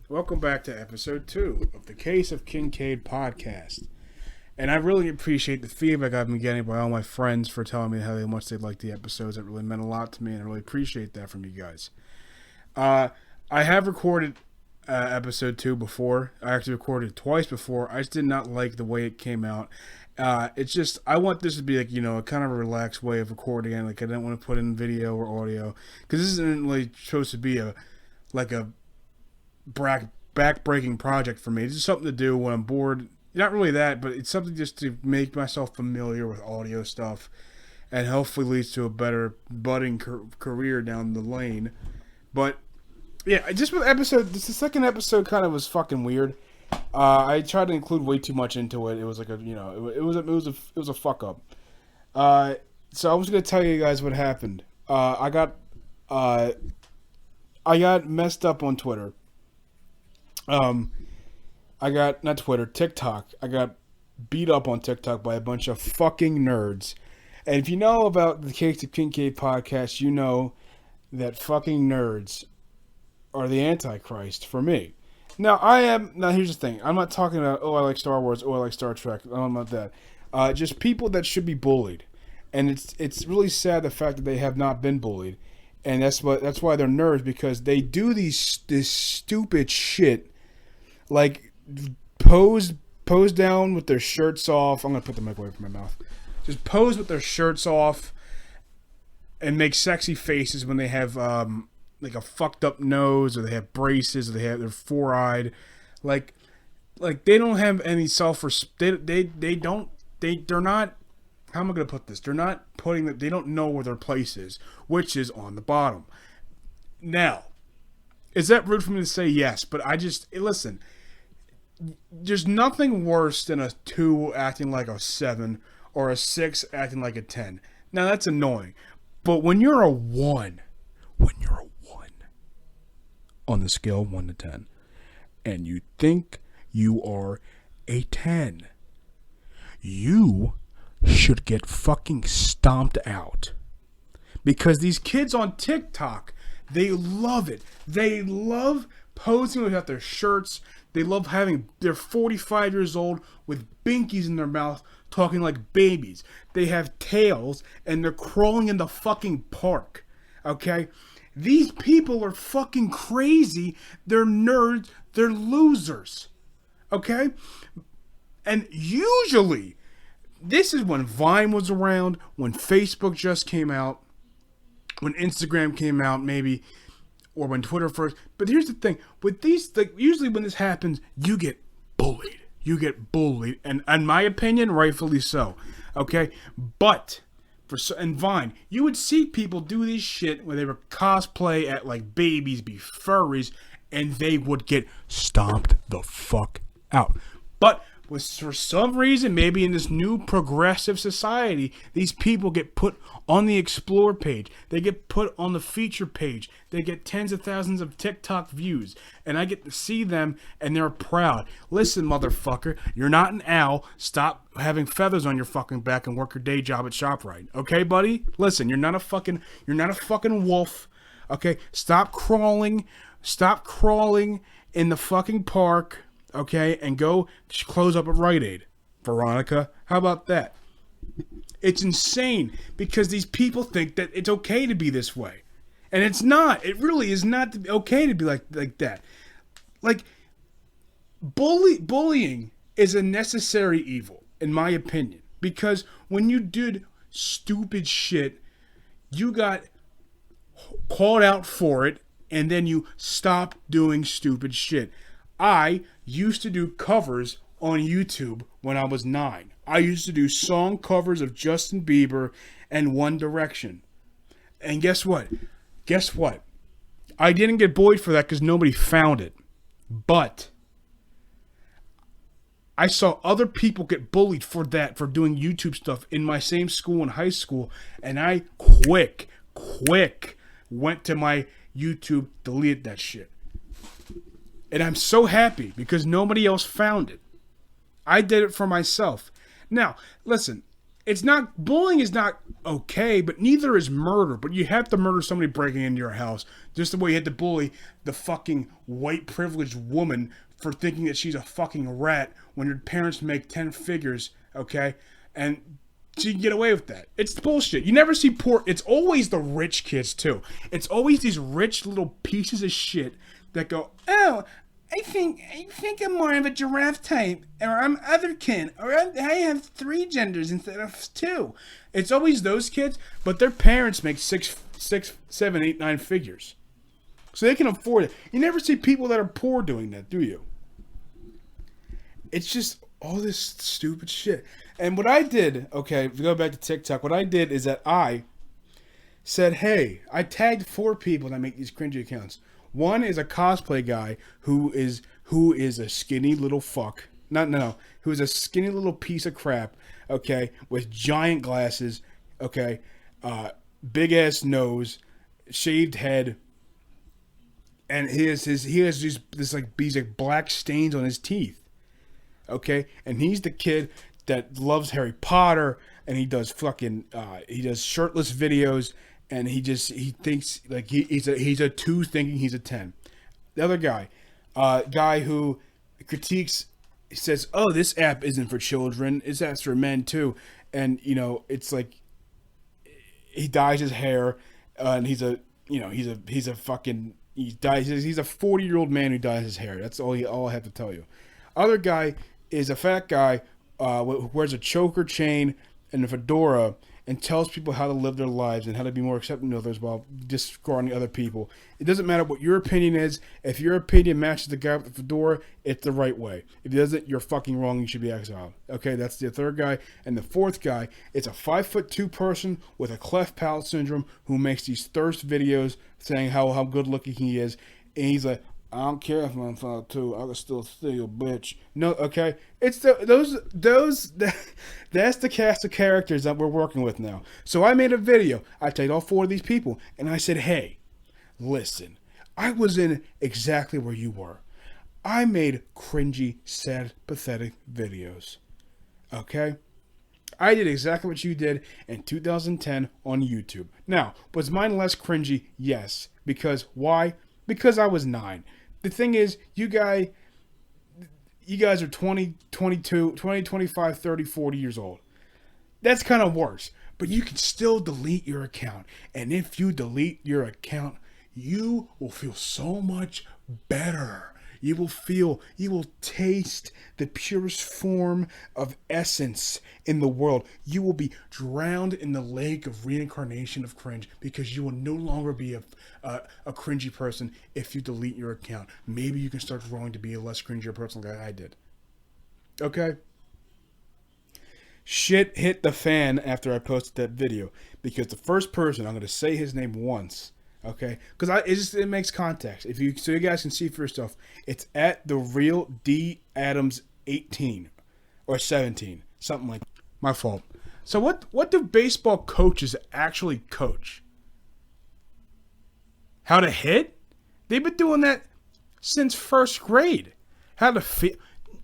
Welcome back to episode 2 of the Kase of Kincade podcast. And I really appreciate the feedback I've been getting by all my friends for telling me how much they liked the episodes. It really meant a lot to me, and I really appreciate that from you guys. I have recorded episode 2 before. I actually recorded it twice before. I just did not like the way it came out. It's just, I want this to be like, a kind of a relaxed way of recording it. Like, I didn't want to put in video or audio, because this isn't really supposed to be a back-breaking project for me. It's just something to do when I'm bored. Not really that, but it's something just to make myself familiar with audio stuff, and hopefully leads to a better budding career down the lane. But yeah, just with the second episode kind of was fucking weird. I tried to include way too much into it. It was like it was a fuck up. So I was gonna tell you guys what happened. I got messed up on Twitter. TikTok. I got beat up on TikTok by a bunch of fucking nerds. And if you know about the Kase of Kincade podcast, you know that fucking nerds are the Antichrist for me. Now, here's the thing. I'm not talking about, I like Star Wars, I like Star Trek. I don't know about that. Just people that should be bullied. And it's really sad the fact that they have not been bullied. And that's why they're nerds, because they do this stupid shit. Like, pose down with their shirts off. I'm going to put the mic away from my mouth. Just pose with their shirts off and make sexy faces when they have like a fucked up nose, or they have braces, or they're 4-eyed. Like they don't have any self-respect. They're not, how am I going to put this? They're not putting that, they don't know where their place is, which is on the bottom. Now, is that rude for me to say? Yes, but listen, there's nothing worse than a 2 acting like a 7 or a 6 acting like a 10. Now, that's annoying. But when you're a 1 on the scale of 1 to 10, and you think you are a 10, you should get fucking stomped out. Because these kids on TikTok, they love it. They love posing without their shirts. They love they're 45 years old with binkies in their mouth, talking like babies. They have tails, and they're crawling in the fucking park. Okay? These people are fucking crazy. They're nerds. They're losers. Okay? And usually, this is when Vine was around, when Facebook just came out, when Instagram came out, maybe, or when Twitter first. But here's the thing. With these, usually when this happens, you get bullied. And in my opinion, rightfully so. Okay? But, and Vine, you would see people do this shit where they would cosplay at like babies, be furries, and they would get stomped the fuck out. But for some reason, maybe in this new progressive society, these people get put on the Explore page. They get put on the feature page. They get tens of thousands of TikTok views. And I get to see them, and they're proud. Listen, motherfucker, you're not an owl. Stop having feathers on your fucking back and work your day job at ShopRite. Okay, buddy? Listen, you're not a fucking wolf. Okay? Stop crawling in the fucking park. Okay, and go close up at Rite Aid. Veronica, how about that? It's insane, because these people think that it's okay to be this way. And it's not. It really is not okay to be like that. Like, bullying is a necessary evil, in my opinion. Because when you did stupid shit, you got called out for it, and then you stopped doing stupid shit. I used to do covers on YouTube when I was 9. I used to do song covers of Justin Bieber and One Direction. And guess what? I didn't get bullied for that because nobody found it. But I saw other people get bullied for that, for doing YouTube stuff in my same school in high school. And I quick went to my YouTube, deleted that shit. And I'm so happy because nobody else found it. I did it for myself. Now, listen, it's not, bullying is not okay, but neither is murder. But you have to murder somebody breaking into your house, just the way you had to bully the fucking white privileged woman for thinking that she's a fucking rat when your parents make 10 figures, okay? And she can get away with that. It's bullshit. You never see poor, it's always the rich kids too. It's always these rich little pieces of shit that go, oh, I think I'm more of a giraffe type, or I'm otherkin, or I have 3 genders instead of 2. It's always those kids, but their parents make 6, 7, 8, 9 figures, so they can afford it. You never see people that are poor doing that, do you? It's just all this stupid shit. And what I did, okay, if we go back to TikTok, what I did is that I said, hey, I tagged 4 people that make these cringy accounts. One is a cosplay guy who is a skinny little fuck. Who is a skinny little piece of crap, okay, with giant glasses, okay, big ass nose, shaved head, and he has these like black stains on his teeth, okay, and he's the kid that loves Harry Potter, and he does shirtless videos. And he thinks like he's a 2 thinking he's a 10. The other guy who critiques, says, "Oh, this app isn't for children. It's apps for men too." And it's like he dyes his hair, and he's a 40-year-old man who dyes his hair. That's all I have to tell you. Other guy is a fat guy who wears a choker chain and a fedora, and tells people how to live their lives and how to be more accepting of others while discarding other people. It doesn't matter what your opinion is. If your opinion matches the guy with the fedora, it's the right way. If it doesn't, you're fucking wrong. You should be exiled. Okay, that's the third guy. And the fourth guy, it's a 5'2" person with a cleft palate syndrome who makes these thirst videos saying how good looking he is. And he's like, I don't care if I'm 5'2", I can still steal a bitch. No, okay? It's that's the cast of characters that we're working with now. So I made a video. I tagged all 4 of these people, and I said, hey, listen, I was in exactly where you were. I made cringy, sad, pathetic videos. Okay? I did exactly what you did in 2010 on YouTube. Now, was mine less cringy? Yes. Because why? Because I was 9. The thing is, you guys are 20, 22, 20, 25, 30, 40 years old. That's kind of worse. But you can still delete your account. And if you delete your account, you will feel so much better. You will taste the purest form of essence in the world. You will be drowned in the lake of reincarnation of cringe because you will no longer be a cringy person if you delete your account. Maybe you can start growing to be a less cringy person like I did. Okay? Shit hit the fan after I posted that video because the first person, I'm going to say his name once. Okay, because it makes context. So you guys can see for yourself. It's at the real D Adams 18 or 17, something like that. My fault. So what do baseball coaches actually coach? How to hit? They've been doing that since first grade. How to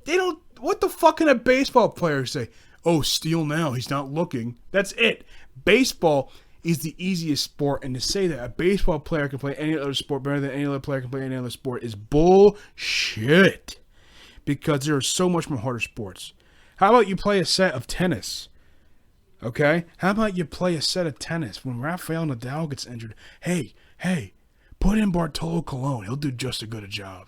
they don't. What the fuck can a baseball player say? Oh, steal now. He's not looking. That's it. Baseball is the easiest sport, and to say that a baseball player can play any other sport better than any other player can play any other sport is bullshit. Because there are so much more harder sports. How about you play a set of tennis? Okay? How about you play a set of tennis when Rafael Nadal gets injured? Hey, put in Bartolo Colon. He'll do just as good a job.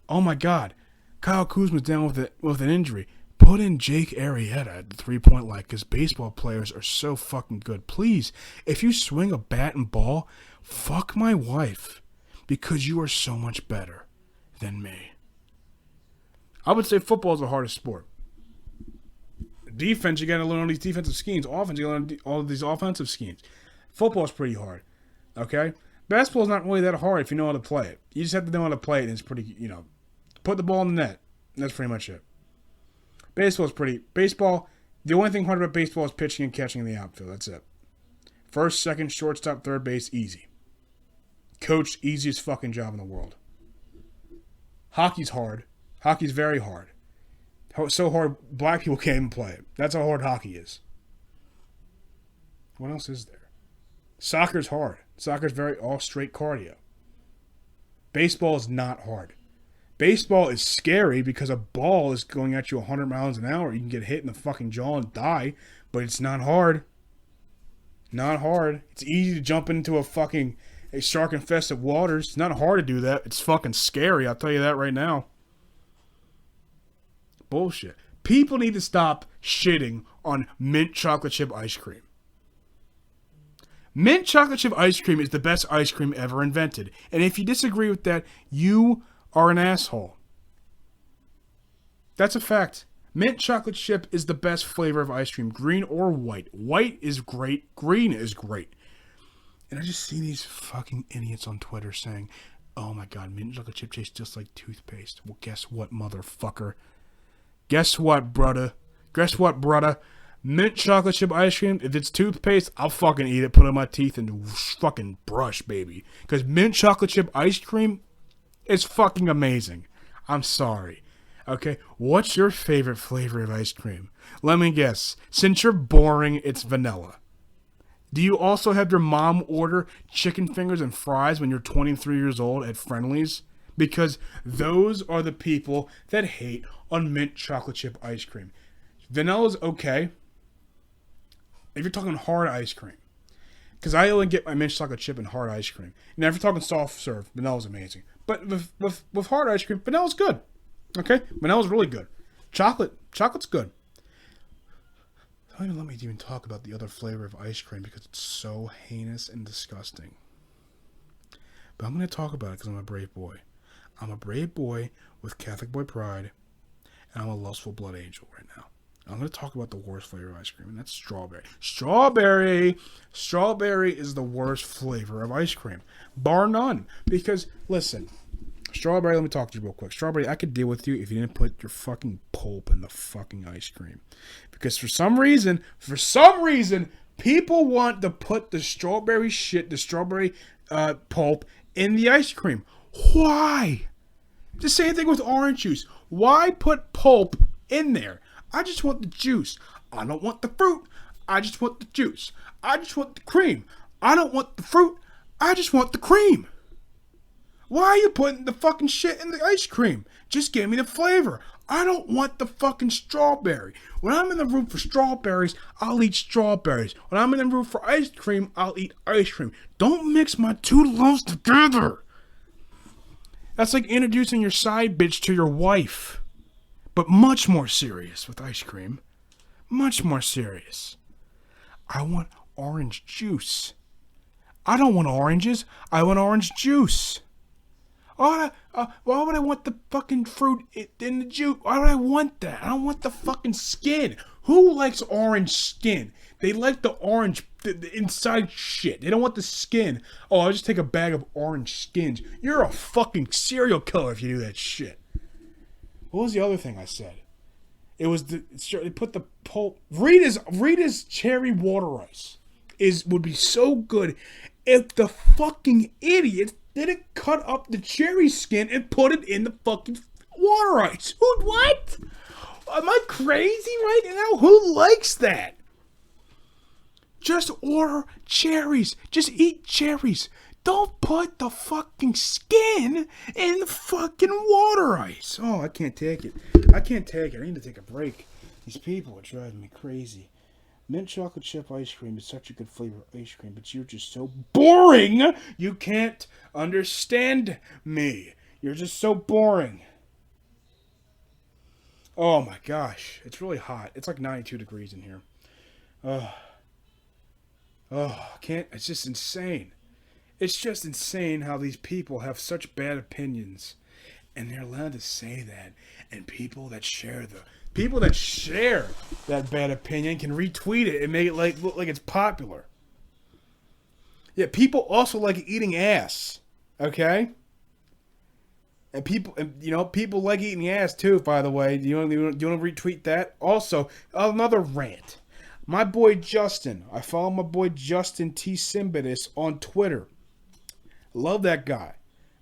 Oh my God. Kyle Kuzma's down with an injury. Put in Jake Arrieta at the 3-point line because baseball players are so fucking good. Please, if you swing a bat and ball, fuck my wife because you are so much better than me. I would say football is the hardest sport. Defense, you got to learn all these defensive schemes. Offense, you got to learn all of these offensive schemes. Football is pretty hard. Okay? Basketball is not really that hard if you know how to play it. You just have to know how to play it, and it's pretty, put the ball in the net. That's pretty much it. Baseball, the only thing hard about baseball is pitching and catching in the outfield. That's it. First, second, shortstop, third base, easy. Coach, easiest fucking job in the world. Hockey's hard. Hockey's very hard. So hard, black people can't even play it. That's how hard hockey is. What else is there? Soccer's hard. Soccer's very all straight cardio. Baseball is not hard. Baseball is scary because a ball is going at you 100 miles an hour. You can get hit in the fucking jaw and die, but it's not hard. Not hard. It's easy to jump into a shark-infested waters. It's not hard to do that. It's fucking scary. I'll tell you that right now. Bullshit. People need to stop shitting on mint chocolate chip ice cream. Mint chocolate chip ice cream is the best ice cream ever invented. And if you disagree with that, you are an asshole. That's a fact. Mint chocolate chip is the best flavor of ice cream, green or white. White is great. Green is great. And I just see these fucking idiots on Twitter saying, oh my god, mint chocolate chip tastes just like toothpaste. Well, guess what, motherfucker? Guess what, brother? Guess what, brother? Mint chocolate chip ice cream, if it's toothpaste, I'll fucking eat it, put it in my teeth, and fucking brush, baby. Because mint chocolate chip ice cream is fucking amazing. I'm sorry. Okay, what's your favorite flavor of ice cream? Let me guess. Since you're boring, it's vanilla. Do you also have your mom order chicken fingers and fries when you're 23 years old at Friendly's? Because those are the people that hate on mint chocolate chip ice cream. Vanilla's okay. If you're talking hard ice cream. Because I only get my mint chocolate chip and hard ice cream. Now, if you're talking soft serve, vanilla's amazing. But with hard ice cream, vanilla's good. Okay? Vanilla's really good. Chocolate's good. Don't even let me even talk about the other flavor of ice cream because it's so heinous and disgusting. But I'm going to talk about it because I'm a brave boy. I'm a brave boy with Catholic boy pride. And I'm a lustful blood angel right now. I'm going to talk about the worst flavor of ice cream, and that's strawberry. Strawberry is the worst flavor of ice cream, bar none. Because, listen, strawberry, let me talk to you real quick. Strawberry, I could deal with you if you didn't put your fucking pulp in the fucking ice cream. Because for some reason, people want to put the strawberry pulp in the ice cream. Why? The same thing with orange juice. Why put pulp in there? I just want the juice. I don't want the fruit. I just want the juice. I just want the cream. I don't want the fruit. I just want the cream. Why are you putting the fucking shit in the ice cream? Just give me the flavor. I don't want the fucking strawberry. When I'm in the mood for strawberries, I'll eat strawberries. When I'm in the mood for ice cream, I'll eat ice cream. Don't mix my two loves together. That's like introducing your side bitch to your wife. But much more serious with ice cream. Much more serious. I want orange juice. I don't want oranges. I want orange juice. Why would I want the fucking fruit in the juice? Why would I want that? I don't want the fucking skin. Who likes orange skin? They like the orange, the inside shit. They don't want the skin. Oh, I'll just take a bag of orange skins. You're a fucking serial killer if you do that shit. What was the other thing I said? It was they put the pulp. Rita's cherry water ice would be so good if the fucking idiots didn't cut up the cherry skin and put it in the fucking water ice. What? Am I crazy right now? Who likes that? Just order cherries. Just eat cherries. Don't put the fucking skin in the fucking water ice. Oh, I can't take it. I need to take a break. These people are driving me crazy. Mint chocolate chip ice cream is such a good flavor of ice cream, but you're just so boring. You can't understand me. You're just so boring. Oh my gosh. It's really hot. It's like 92 degrees in here. I can't. It's just insane. It's just insane how these people have such bad opinions, and they're allowed to say that. And people that share that bad opinion can retweet it and make it look like it's popular. Yeah, people also like eating ass. Okay, and people like eating ass too. By the way, do you want to retweet that? Also, another rant. My boy Justin. I follow my boy Justin T. Simbitis on Twitter. Love that guy.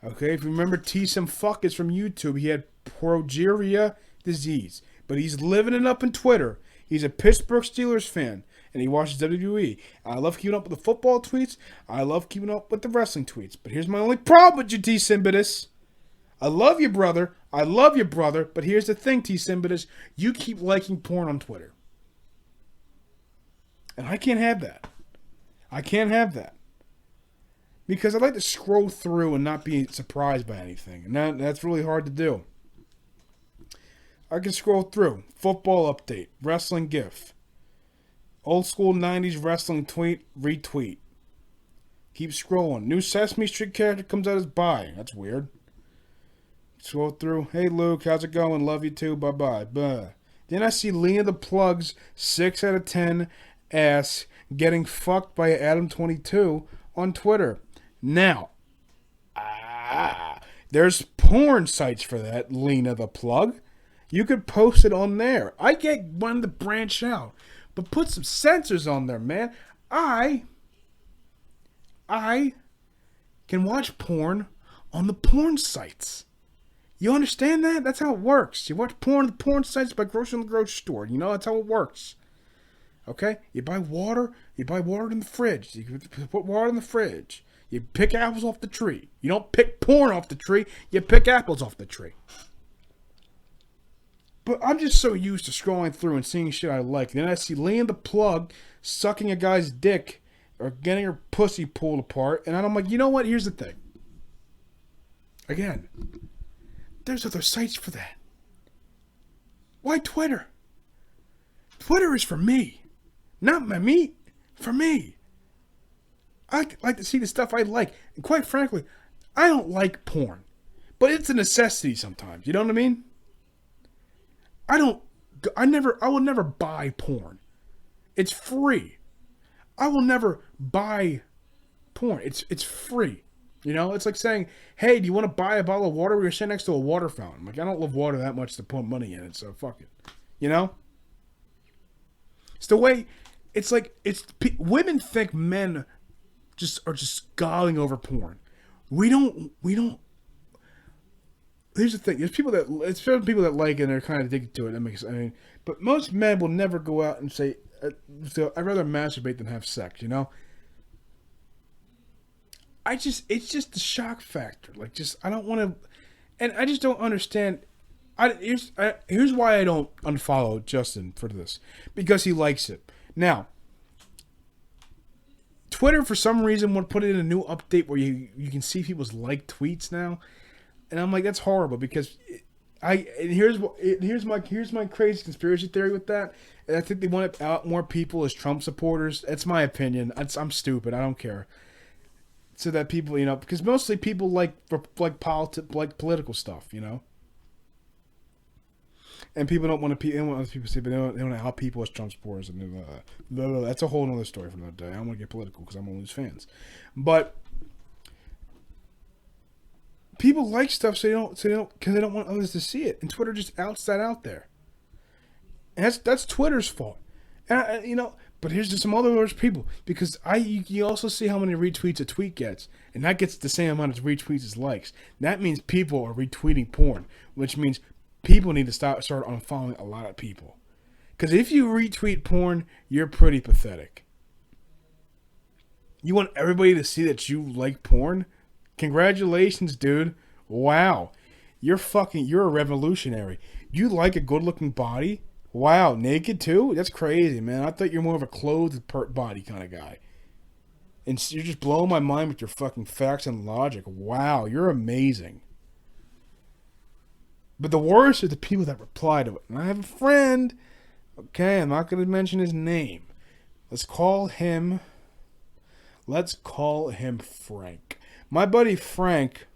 Okay, if you remember T. Simfuck is from YouTube. He had progeria disease. But he's living it up in Twitter. He's a Pittsburgh Steelers fan, and he watches WWE. I love keeping up with the football tweets. I love keeping up with the wrestling tweets. But here's my only problem with you, T. Simbitus. I love you, brother. I love you, brother. But here's the thing, T. Simbitus. You keep liking porn on Twitter. And I can't have that. I can't have that. Because I like to scroll through and not be surprised by anything. And that's really hard to do. I can scroll through. Football update. Wrestling gif. Old school 90s wrestling tweet. Retweet. Keep scrolling. New Sesame Street character comes out as bi. That's weird. Scroll through. Hey Luke, how's it going? Love you too. Bye-bye. Bye. Then I see Lena the Plug's 6 out of 10 ass getting fucked by Adam22 on Twitter. Now, there's porn sites for that, Lena the Plug. You could post it on there. I get one to branch out, but put some censors on there, man. I can watch porn on the porn sites. You understand that? That's how it works. You watch porn on the porn sites by grocery in the grocery store. You know, that's how it works. Okay? You buy water in the fridge. You put water in the fridge. You pick apples off the tree. You don't pick porn off the tree. You pick apples off the tree. But I'm just so used to scrolling through and seeing shit I like. Then I see Lena the Plug sucking a guy's dick or getting her pussy pulled apart. And I'm like, you know what? Here's the thing. Again, there's other sites for that. Why Twitter? Twitter is for me. Not my meat. For me. I like to see the stuff I like. And quite frankly, I don't like porn. But it's a necessity sometimes. You know what I mean? I will never buy porn. It's free. I will never buy porn. It's free. You know, it's like saying, hey, do you want to buy a bottle of water? We're sitting next to a water fountain. Like, I don't love water that much to put money in it, so fuck it. You know? It's the way, it's like, women think men are just gobbling over porn. We don't, here's the thing. There's people that like it and they're kind of addicted to it. But most men will never go out and say, I'd rather masturbate than have sex, you know? It's just the shock factor. Like, I don't want to, and I just don't understand. Here's why I don't unfollow Justin for this. Because he likes it. Now, Twitter, for some reason, would put in a new update where you can see people's like tweets now. And I'm like, that's horrible because here's my crazy conspiracy theory with that. And I think they want to out more people as Trump supporters. That's my opinion. I'm stupid. I don't care. So that people, you know, because mostly people like political stuff, you know. And people don't want to. They want other people to say, but they don't know how people as Trump supporters and that's a whole other story for another day. I don't want to get political because I'm one of those fans, but people like stuff because they don't want others to see it, and Twitter just outs that out there, and that's Twitter's fault. And you know, but here's just some other people because you also see how many retweets a tweet gets, and that gets the same amount of retweets as likes. That means people are retweeting porn, which means people need to start unfollowing a lot of people. Because if you retweet porn, you're pretty pathetic. You want everybody to see that you like porn? Congratulations, dude. Wow. You're a revolutionary. You like a good-looking body? Wow. Naked, too? That's crazy, man. I thought you're more of a clothed body kind of guy. And you're just blowing my mind with your fucking facts and logic. Wow. You're amazing. But the worst are the people that reply to it. And I have a friend. Okay, I'm not going to mention his name. Let's call him Frank. My buddy Frank,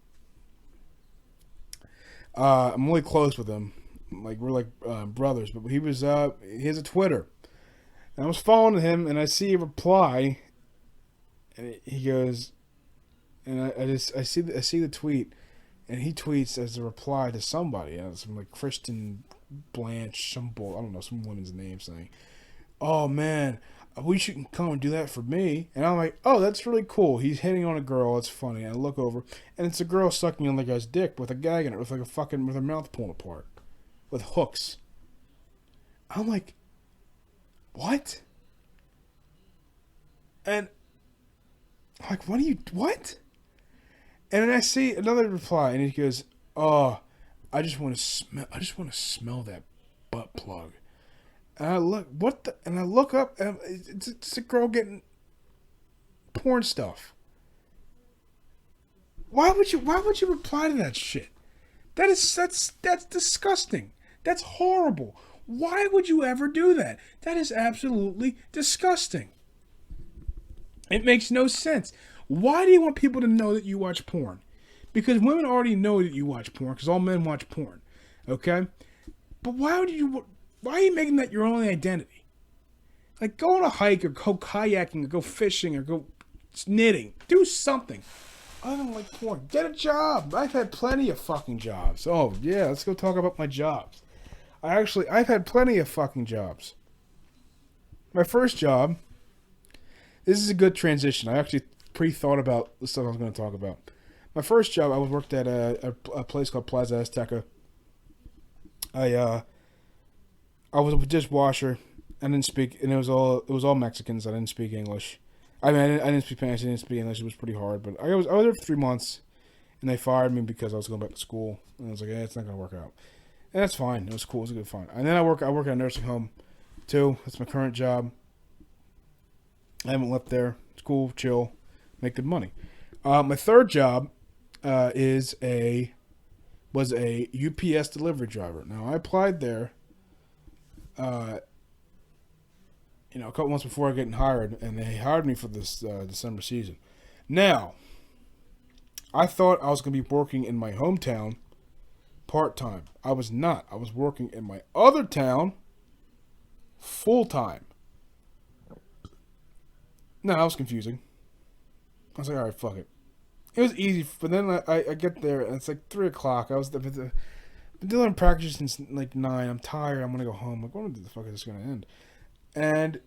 I'm really close with him. Like, we're like brothers. But he has a Twitter. And I was following him, and I see a reply. And he goes, and I see the tweet. And he tweets as a reply to somebody, some like Kristen Blanche, I don't know, some woman's name, saying, "Oh man, I wish you can come and do that for me." And I'm like, "Oh, that's really cool. He's hitting on a girl. It's funny." And I look over, and it's a girl sucking on the guy's dick with a gag in it, with her mouth pulled apart, with hooks. I'm like, what? And like, what? And then I see another reply, and he goes, "Oh, I just want to smell that butt plug." And I look, and I look up, and it's a girl getting porn stuff. Why would you reply to that shit? That's disgusting. That's horrible. Why would you ever do that? That is absolutely disgusting. It makes no sense. Why do you want people to know that you watch porn? Because women already know that you watch porn, because all men watch porn. Okay? But why are you making that your only identity? Like, go on a hike, or go kayaking, or go fishing, or go knitting. Do something other than like porn. Get a job. I've had plenty of fucking jobs. Oh, yeah, let's go talk about my jobs. I've had plenty of fucking jobs. My first job, this is a good transition. I actually pre-thought about the stuff I was going to talk about. My first job, I worked at a place called Plaza Azteca. I was a dishwasher. I didn't speak, and it was all Mexicans. I didn't speak English. I mean, I didn't speak Spanish. I didn't speak English. It was pretty hard. But I was there for 3 months, and they fired me because I was going back to school. And I was like, it's not going to work out. And that's fine. It was cool. It was a good fun. And then I work at a nursing home, too. That's my current job. I haven't left there. It's cool, chill, make good money. My third job was a UPS delivery driver. Now, I applied there, a couple months before getting hired, and they hired me for this December season. Now, I thought I was going to be working in my hometown part-time. I was not. I was working in my other town full-time. No, that was confusing. I was like, all right, fuck it. It was easy, but then I get there, and it's like 3 o'clock. I've been doing practice since like 9. I'm tired. I'm going to go home. Like, when the fuck is this going to end? And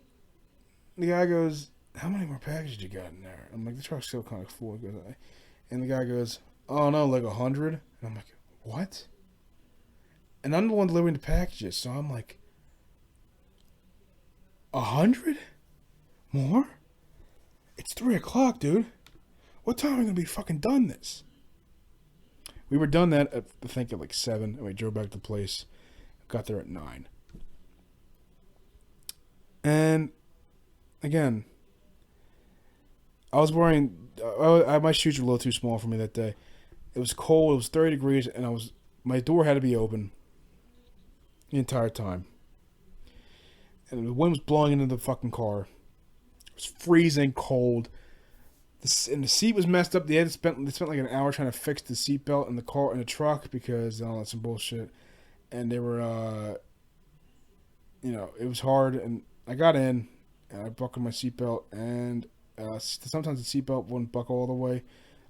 the guy goes, how many more packages you got in there? I'm like, the truck's still kind of full. And the guy goes, oh, no, like 100? And I'm like, what? And I'm the one delivering the packages, so I'm like, 100? More? It's 3 o'clock, dude. What time are we going to be fucking done this? We were done that, I think, at like 7. And we drove back to the place. Got there at 9. And, again, I was wearing... my shoes were a little too small for me that day. It was cold. It was 30 degrees. And my door had to be open the entire time. And the wind was blowing into the fucking car. It was freezing cold. And the seat was messed up. They spent like an hour trying to fix the seatbelt in the car, in the truck, because that's some bullshit. And they were, it was hard. And I got in, and I buckled my seatbelt, and sometimes the seatbelt wouldn't buckle all the way.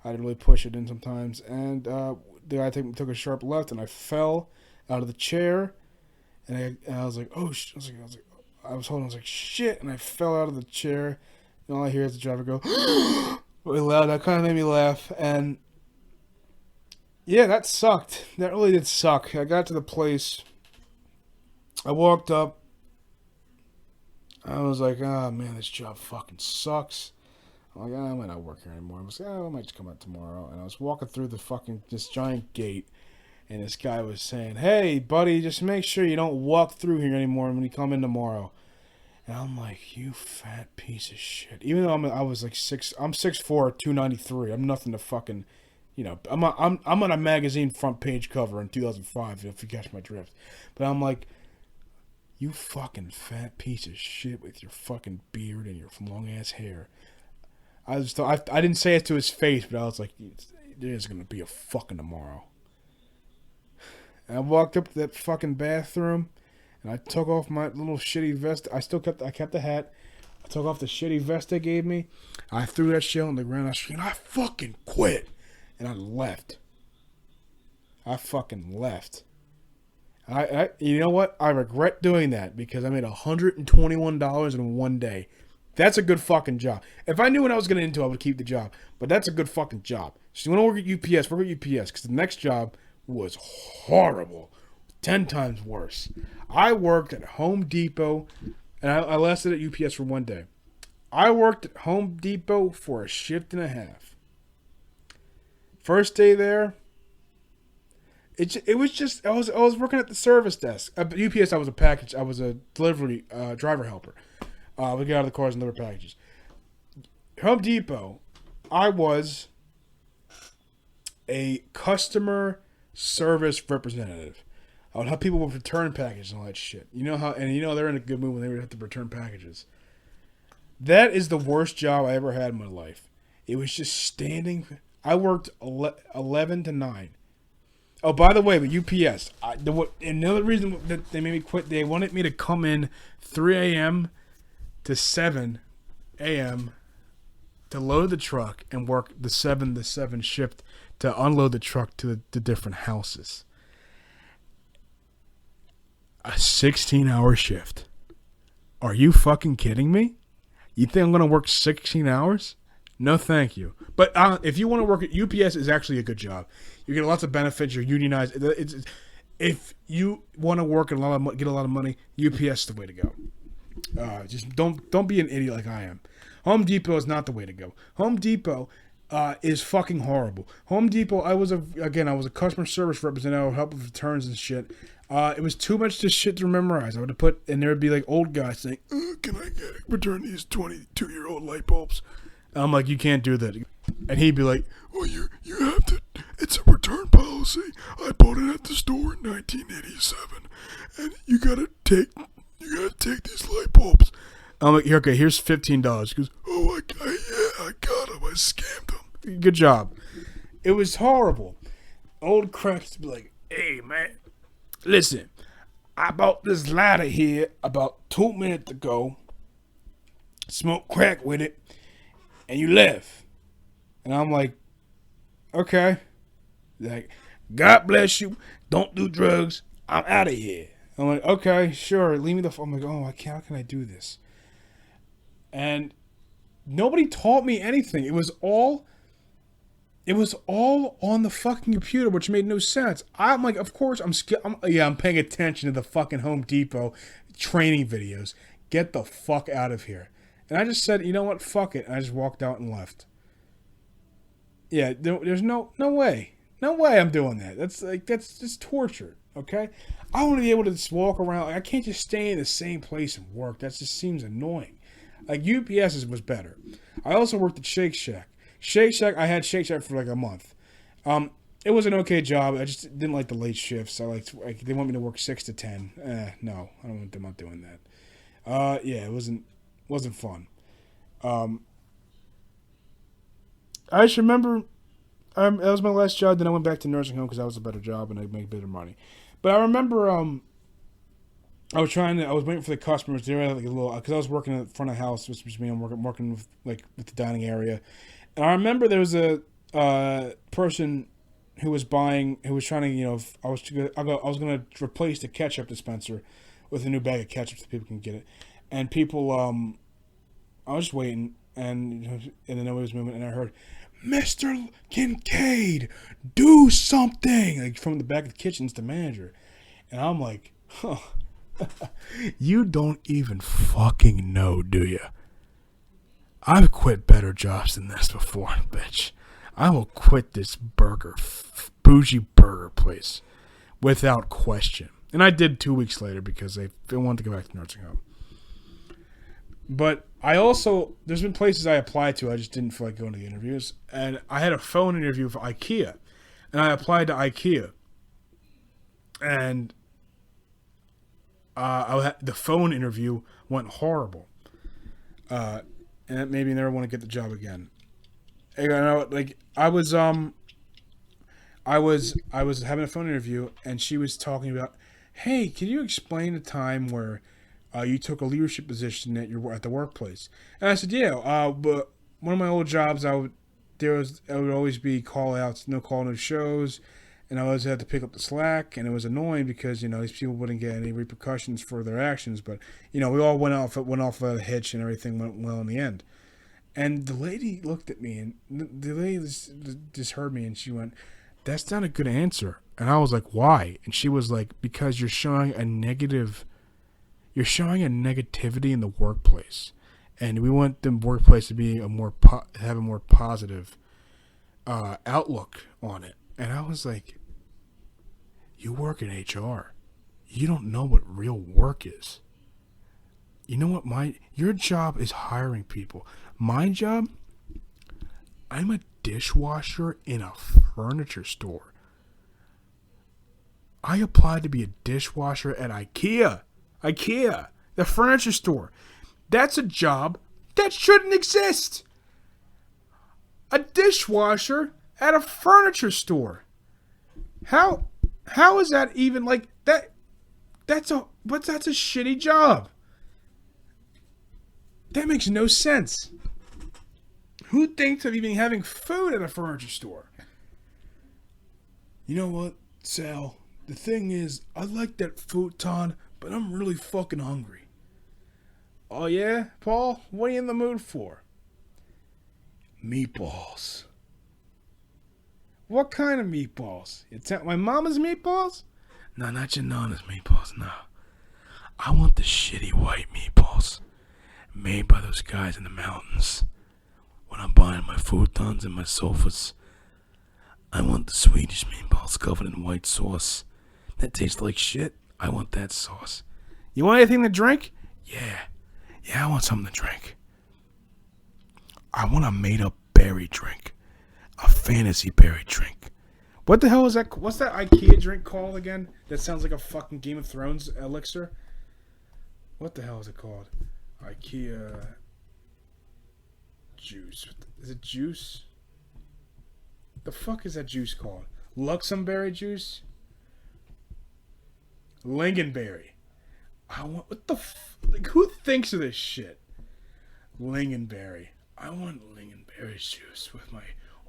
I had to really push it in sometimes. And the guy took a sharp left, and I fell out of the chair. And I was like, oh, I was holding, I was like, shit, and I fell out of the chair. And all I hear is the driver go, really loud. That kind of made me laugh. And yeah, that sucked. That really did suck. I got to the place. I walked up. I was like, oh man, this job fucking sucks. I'm like, I might not work here anymore. I was like, I might just come out tomorrow. And I was walking through this giant gate. And this guy was saying, hey, buddy, just make sure you don't walk through here anymore when you come in tomorrow. And I'm like, you fat piece of shit. Even though I'm 6'4", 293. I'm nothing to fucking, I'm on a magazine front page cover in 2005, if you catch my drift. But I'm like, you fucking fat piece of shit with your fucking beard and your long ass hair. I didn't say it to his face, but I was like, there's gonna be a fucking tomorrow. And I walked up to that fucking bathroom. And I took off my little shitty vest. I kept the hat. I took off the shitty vest they gave me. I threw that shit on the ground. I fucking quit. And I left. I fucking left. You know what? I regret doing that because I made $121 in one day. That's a good fucking job. If I knew what I was getting into, I would keep the job. But that's a good fucking job. So you want to work at UPS, work at UPS. Because the next job was horrible. 10 times worse. I worked at Home Depot And I lasted at UPS for 1 day. I worked at Home Depot for a shift and a half. First day there, it was just I was working at the service desk. At UPS, I was a delivery driver helper. We get out of the cars and deliver packages. Home Depot, I was a customer service representative. I would help people with return packages and all that shit. You know they're in a good mood when they would have to return packages. That is the worst job I ever had in my life. It was just standing. I worked 11 to 9. Oh, by the way, with UPS, another reason that they made me quit, they wanted me to come in 3 a.m. to 7 a.m. to load the truck and work the 7 to 7 shift to unload the truck to the different houses. A 16-hour shift. Are you fucking kidding me? You think I'm going to work 16 hours? No, thank you. But if you want to work at UPS, is actually a good job. You get lots of benefits. You're unionized. If you want to work and get a lot of money, UPS is the way to go. Just don't be an idiot like I am. Home Depot is not the way to go. Home Depot is fucking horrible. Home Depot. I was a customer service representative, help with returns and shit. It was too much to memorize. I would have put, and there would be like old guys saying, "Can I return these 22-year-old light bulbs?" And I'm like, "You can't do that." And he'd be like, "Well, you have to. It's a return policy. I bought it at the store in 1987, and you gotta take these light bulbs." I'm like, "Okay, here's $15." He goes, "Oh, I got them. I scammed them." Good job. It was horrible. Old cracks to be like, "Hey, man. Listen, I bought this lighter here about 2 minutes ago, smoked crack with it, and you left." And I'm like, "Okay." Like, "God bless you. Don't do drugs. I'm out of here." I'm like, "Okay, sure. Leave me the phone." I'm like, "Oh, how can I do this?" And nobody taught me anything. It was all on the fucking computer, which made no sense. I'm like, of course, I'm paying attention to the fucking Home Depot training videos. Get the fuck out of here. And I just said, "You know what? Fuck it." And I just walked out and left. Yeah, there's no way. No way I'm doing that. That's just torture, okay? I want to be able to just walk around. I can't just stay in the same place and work. That just seems annoying. Like, UPS was better. I also worked at Shake Shack. I had Shake Shack for like a month. It was an okay job. I just didn't like the late shifts. They want me to work 6 to 10. No, I'm not doing that. Yeah, it wasn't fun. I just remember that was my last job. Then I went back to nursing home because that was a better job and I make better money. But I remember I was waiting for the customers. They were like a little, because I was working in front of the house, which was me. I'm working with the dining area. And I remember there was a person who was trying to, I was going to replace the ketchup dispenser with a new bag of ketchup so people can get it. And people, I was just waiting, and then nobody was moving, and I heard, "Mr. Kincade, do something!" Like from the back of the kitchen, it's the manager. And I'm like, "Huh, you don't even fucking know, do you? I've quit better jobs than this before, bitch. I will quit this bougie burger place without question." And I did 2 weeks later because they wanted to go back to nursing home. But there's been places I applied to, I just didn't feel like going to the interviews. And I had a phone interview for IKEA. And I applied to IKEA. And the phone interview went horrible. And that made me never want to get the job again. I was having a phone interview, and she was talking about, "Hey, can you explain a time where you took a leadership position at the workplace?" And I said, "Yeah, but one of my old jobs, I would always be call outs, no call, no shows, and I always had to pick up the slack, and it was annoying because these people wouldn't get any repercussions for their actions, but we all went off a hitch, and everything went well in the end." And the lady looked at me, and the lady just heard me, and she went, "That's not a good answer." And I was like, "Why?" And she was like, "Because you're showing a negative you're showing a negativity in the workplace, and we want the workplace to be have a more positive outlook on it. And I was like, you work in HR, you don't know what real work is. You know what? Your job is hiring people. My job, I'm a dishwasher in a furniture store. I applied to be a dishwasher at IKEA. IKEA, the furniture store. That's a job that shouldn't exist. A dishwasher at a furniture store. How is that even like that? That's a shitty job. That makes no sense. Who thinks of even having food at a furniture store? You know what, Sal? The thing is, I like that futon, but I'm really fucking hungry. Oh yeah, Paul? What are you in the mood for? Meatballs. What kind of meatballs? My mama's meatballs? No, not your nana's meatballs, no. I want the shitty white meatballs. Made by those guys in the mountains. When I'm buying my futons and my sofas, I want the Swedish meatballs covered in white sauce. That tastes like shit. I want that sauce. You want anything to drink? Yeah, I want something to drink. I want a made-up berry drink. A fantasy berry drink. What the hell is that? What's that IKEA drink called again? That sounds like a fucking Game of Thrones elixir. What the hell is it called? IKEA juice. Is it juice? The fuck is that juice called? Luxemberry juice? Lingonberry. I want... What the like, who thinks of this shit? Lingonberry. I want lingonberry juice with my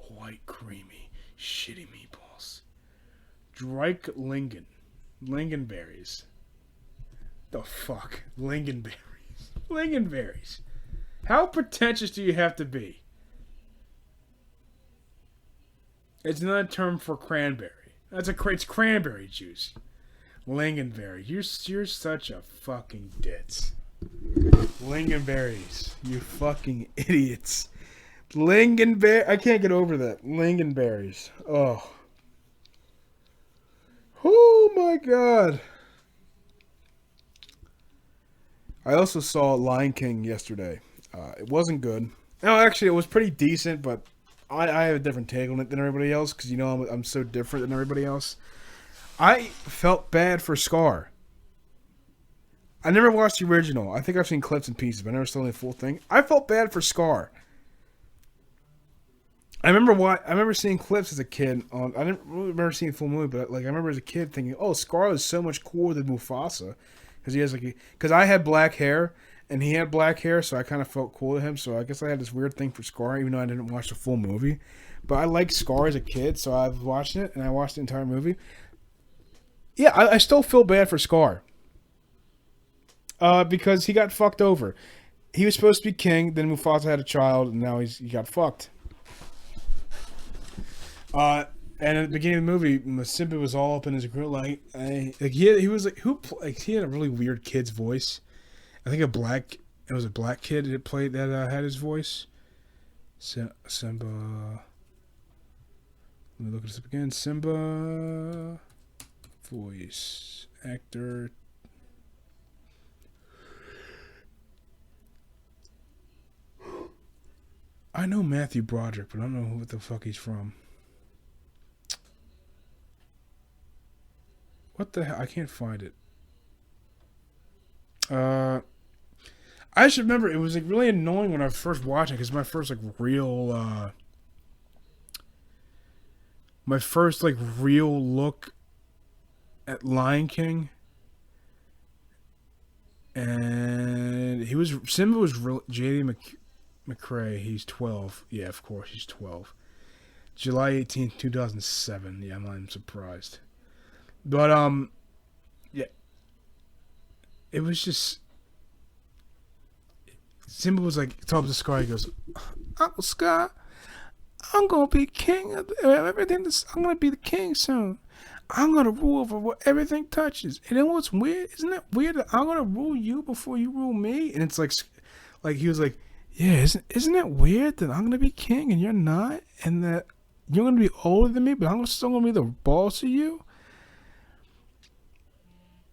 white, creamy, shitty meatballs. Drake Lingon. Lingonberries. The fuck? Lingonberries. Lingonberries. How pretentious do you have to be? It's not a term for cranberry. It's cranberry juice. Lingonberry. You're such a fucking ditz. Lingonberries. You fucking idiots. Lingonberry. I can't get over that. Lingonberries. Oh. Oh my god. I also saw Lion King yesterday. It wasn't good. No, actually, it was pretty decent, but I have a different take on it than everybody else because, you know, I'm so different than everybody else. I felt bad for Scar. I never watched the original. I think I've seen clips and pieces, but I never saw the full thing. I felt bad for Scar. I remember seeing clips as a kid. I didn't really remember seeing the full movie, but like I remember as a kid thinking, "Oh, Scar is so much cooler than Mufasa," because he has because I had black hair and he had black hair, so I kind of felt cool to him. So I guess I had this weird thing for Scar, even though I didn't watch the full movie. But I liked Scar as a kid, so I was watching it and I watched the entire movie. Yeah, I still feel bad for Scar. Because he got fucked over. He was supposed to be king, then Mufasa had a child, and now he got fucked. And at the beginning of the movie, Simba was all up in his grill, he had a really weird kid's voice. I think it was a black kid that had his voice. Simba. Let me look this up again. Simba voice actor. I know Matthew Broderick, but I don't know what the fuck he's from. What the hell? I can't find it. I just remember it was like really annoying when I first watched it because my first real look at Lion King, and Simba was J.D. McRae. He's 12. Yeah, of course he's 12. July 18th, 2007. Yeah, I'm not surprised. But yeah, it was just Simba was like talking to Scar. He goes, "Uncle Scar, I'm gonna be king of everything. I'm gonna be the king soon. I'm gonna rule over what everything touches. And then what's weird? Isn't it weird that I'm gonna rule you before you rule me? And it's like he was like, yeah, isn't it weird that I'm gonna be king and you're not, and that you're gonna be older than me, but I'm still gonna be the boss of you?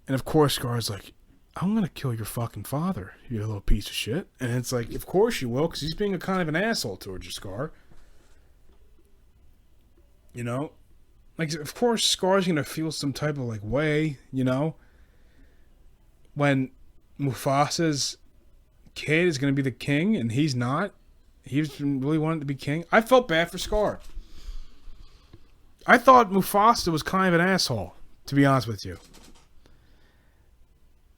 And of course, Scar's like, I'm gonna kill your fucking father, you little piece of shit. And it's like, of course you will, because he's being a kind of an asshole towards you, Scar. You know, like, of course Scar's gonna feel some type of like way, you know, when Mufasa's kid is gonna be the king and he's not. He's really wanted to be king. I felt bad for Scar. I thought Mufasa was kind of an asshole, to be honest with you.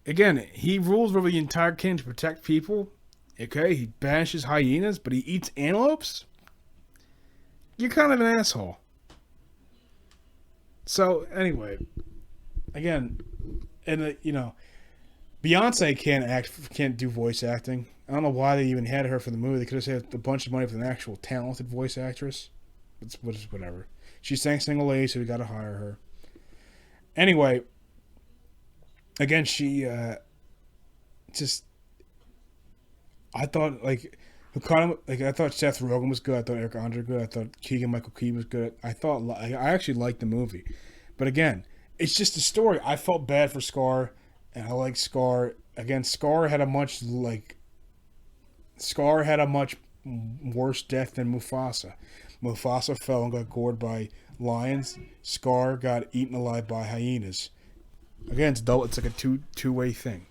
Again, he rules over the entire kingdom to protect people. Okay, he banishes hyenas, but he eats antelopes? You're kind of an asshole. So, anyway, again, and you know, Beyonce can't do voice acting. I don't know why they even had her for the movie. They could have saved a bunch of money for an actual talented voice actress. It's whatever. She sang Single Lady, so we got to hire her. Anyway, again, she just, I thought I thought Seth Rogen was good. I thought Eric Andre was good. I thought Keegan Michael Key was good. I actually liked the movie, but again, it's just a story. I felt bad for Scar, and I like Scar. Again, Scar had a much worse death than Mufasa. Mufasa fell and got gored by lions. Scar got eaten alive by hyenas. Again, it's like a two-way thing.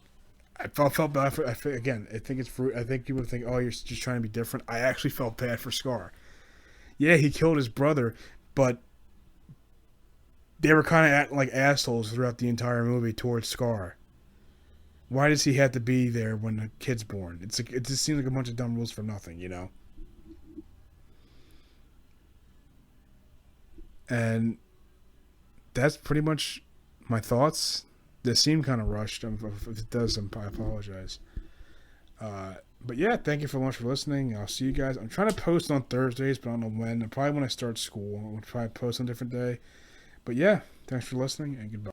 I felt bad for. I think people think, oh, you're just trying to be different. I actually felt bad for Scar. Yeah, he killed his brother, but they were kind of acting like assholes throughout the entire movie towards Scar. Why does he have to be there when the kid's born? It's like, it just seems like a bunch of dumb rules for nothing, you know. And that's pretty much my thoughts. They seem kind of rushed. If it does, I apologize. But yeah, thank you so much for listening. I'll see you guys. I'm trying to post on Thursdays, but I don't know when. Probably when I start school. I'll probably post on a different day. But yeah, thanks for listening, and goodbye.